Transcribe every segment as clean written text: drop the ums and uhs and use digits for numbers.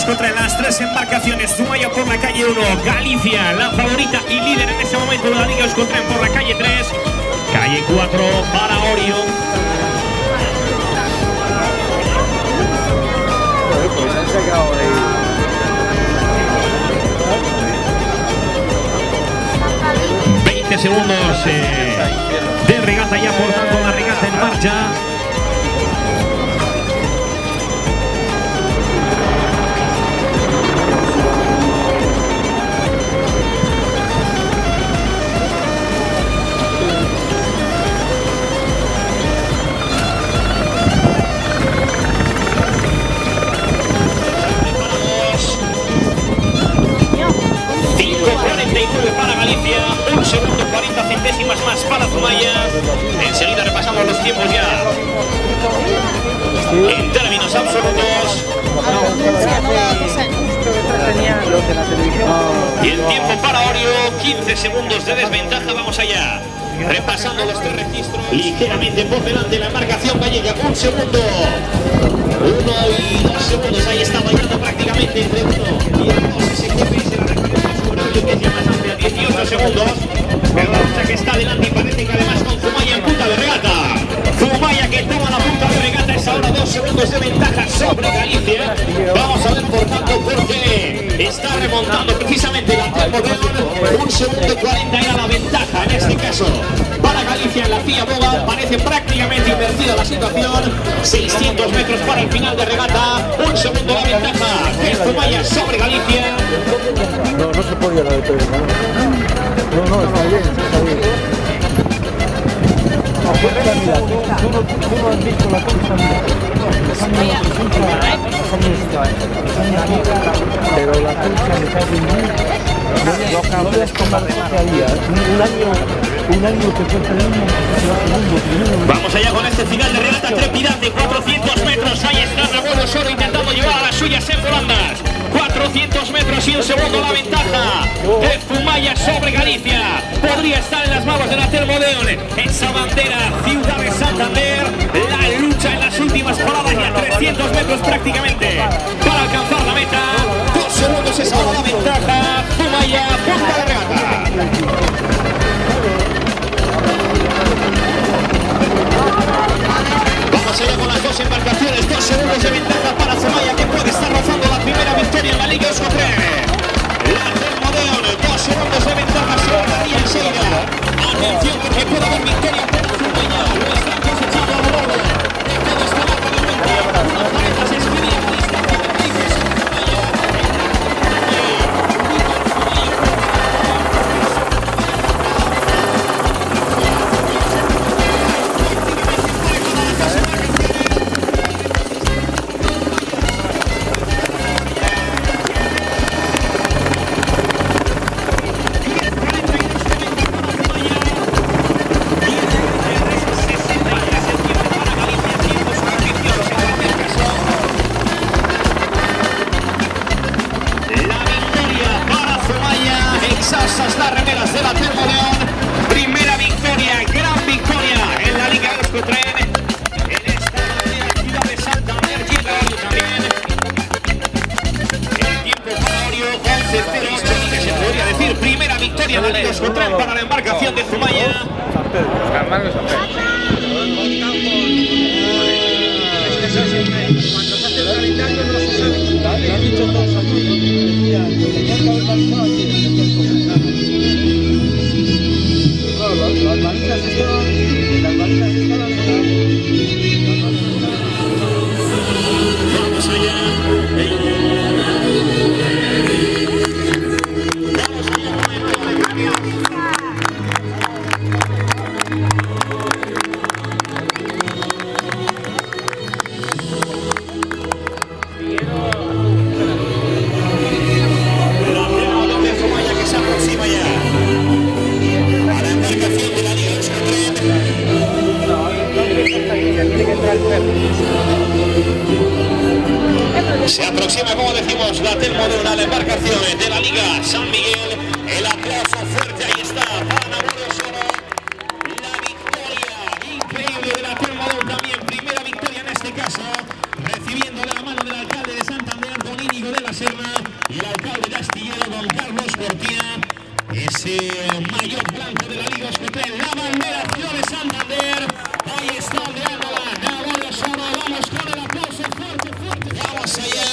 Euskotren, las tres embarcaciones. Zumaya por la calle 1, Galicia, la favorita y líder en este momento de la Liga Euskotren por la calle 3, calle 4 para Orio. Segundos de regata, ya por tanto la regata en marcha. Para Galicia, 1 segundo 40 centésimas más para Zumaya. Enseguida repasamos los tiempos ya en términos absolutos. Y el tiempo para Orio, 15 segundos de desventaja. Vamos allá, repasando los tres registros. Ligeramente por delante la embarcación gallega, 1 segundo, 1 y 2 segundos. Ahí está bailando prácticamente entre 1 y 2 SGPS. Que es más amplia, 18 segundos. Berlanza que está delante y parece que además con Zumaya en punta de regata. Zumaya que toma la punta de regata, es ahora 2 segundos de ventaja sobre Galicia. Vamos a ver por tanto porque está remontando precisamente la Telmodel. 1 segundo 40 era la ventaja en este caso para Galicia en la FIA Boga. Parece prácticamente invertida la situación. 600 metros para el final de regata. 1 segundo la ventaja de Zumaya sobre Galicia. No se podía la de Pedro, no, está bien, está bien. Mira, tú no has visto la cosa, pero la cosa me cae bien. Lo acabo de esconder un año que fue segundo. Vamos allá con este final de regata trepidante, 400 metros. Ahí está Raúl Soro intentando llevar a las suyas en volandas. 400 metros y 1 segundo la ventaja de Zumaya sobre Galicia. Podría estar en las manos de la Telmodeon. Esa bandera, Ciudad de Santander. La lucha en las últimas paradas, ya 300 metros prácticamente para alcanzar la meta. 2 segundos es ahora la ventaja. Zumaya, punta de regata. Vamos allá con las dos embarcaciones, 2 segundos de ventaja para Zumaya, que puede estar rozando la primera victoria en la Liga Euskotren. La Telmodeon, 2 segundos de ventaja sobre la Ría Enseira. Atención porque puede haber victoria para Zumaya, lo están cosechando a lo largo de todo este marco de vuelta. Una pareja se escribía a distancia de Galicia sobre Zumaya. Las remeras de la Telmodeon, primera victoria, gran victoria en la Liga Euskotren. En esta ciudad de Santander llega Orio también. El tiempo para Orio, 11:08, que se podría decir primera victoria en la Liga Euskotren para la embarcación de Zumaya. Cuando se hace el calendario no se sabe. Lo han dicho todos aquí. Las balizas estaban Vamos allá. Se aproxima, como decimos, la Telmodeon a la embarcación de la Liga San Miguel. El aplauso fuerte, ahí está, para Navarro Soro. La victoria increíble de la Telmodeon también. Primera victoria en este caso, recibiendo de la mano del alcalde de Santander, don Íñigo de la Sera. Don Carlos Cortía, ese mayor blanco de la Liga Escotel, la bandera Ciudad de Santander. Ahí está ondeándola, Navario Soro, vamos con el aplauso fuerte, fuerte. Vamos allá,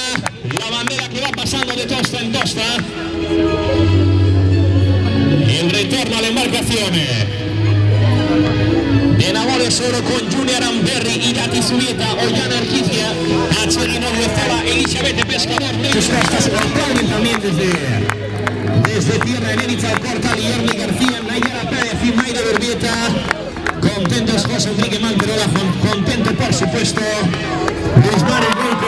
la bandera que va pasando de tosta en tosta. El retorno a la embarcación de Navario Soro con Junior Amberri, Irati Zubieta, Ollana Arquicia, H.G. Estaba Elizabeth Pescador, sus costas también desde tierra en Elitza Corta, Guillermo García, Nayara Pérez y Mayra Berbieta. Contentos José Enrique Manterola, contento por supuesto Luis Manuel Golpe,